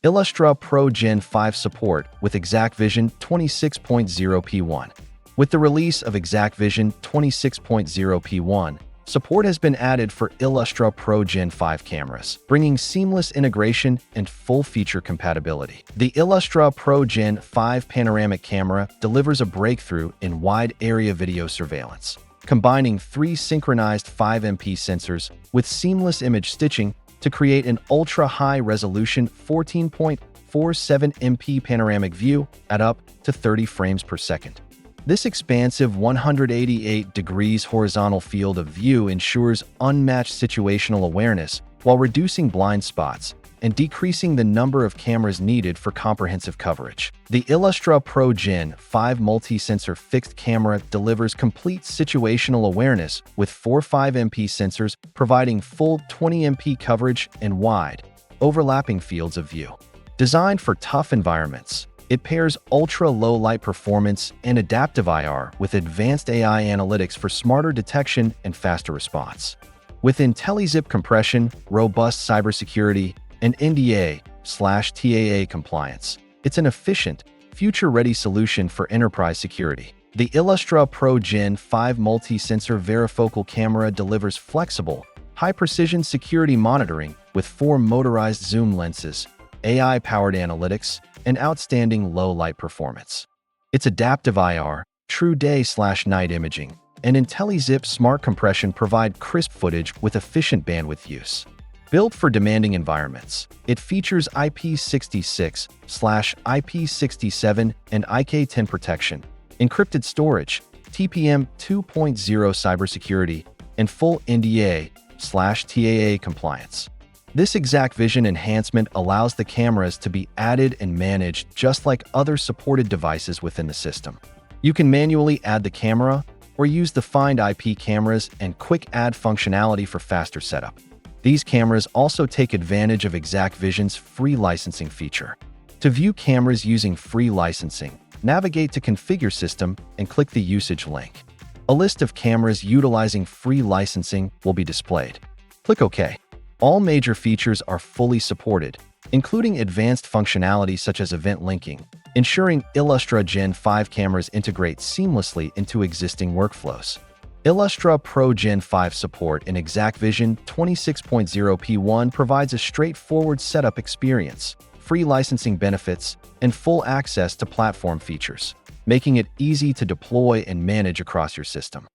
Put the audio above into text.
Illustra Pro Gen5 support with exacqVision 26.0p1. With the release of exacqVision 26.0p1, support has been added for Illustra Pro Gen5 cameras, bringing seamless integration and full feature compatibility. The Illustra Pro Gen5 panoramic camera delivers a breakthrough in wide-area video surveillance, combining 3 synchronized 5MP sensors with seamless image stitching to create an ultra-high-resolution 14.47MP panoramic view at up to 30 frames per second. This expansive 188 degrees horizontal field of view ensures unmatched situational awareness while reducing blind spots and decreasing the number of cameras needed for comprehensive coverage. The Illustra Pro Gen5 multi-sensor fixed camera delivers complete situational awareness with 4 5MP sensors providing full 20MP coverage and wide, overlapping fields of view. Designed for tough environments, it pairs ultra-low light performance and adaptive IR with advanced AI analytics for smarter detection and faster response. With IntelliZip compression, robust cybersecurity, and NDA/TAA compliance, it's an efficient, future-ready solution for enterprise security. The Illustra Pro Gen5 multi-sensor Varifocal camera delivers flexible, high-precision security monitoring with 4 motorized zoom lenses, AI-powered analytics, and outstanding low-light performance. Its adaptive IR, true day/night imaging, and IntelliZip smart compression provide crisp footage with efficient bandwidth use. Built for demanding environments, it features IP66/IP67 and IK10 protection, encrypted storage, TPM 2.0 cybersecurity, and full NDA/TAA compliance. This exacqVision enhancement allows the cameras to be added and managed just like other supported devices within the system. You can manually add the camera or use the Find IP cameras and Quick Add functionality for faster setup. These cameras also take advantage of exacqVision's free licensing feature. To view cameras using free licensing, navigate to Configure System and click the usage link. A list of cameras utilizing free licensing will be displayed. Click OK. All major features are fully supported, including advanced functionality such as event linking, ensuring Illustra Gen5 cameras integrate seamlessly into existing workflows. Illustra Pro Gen5 support in exacqVision 26.0p1 provides a straightforward setup experience, free licensing benefits, and full access to platform features, making it easy to deploy and manage across your system.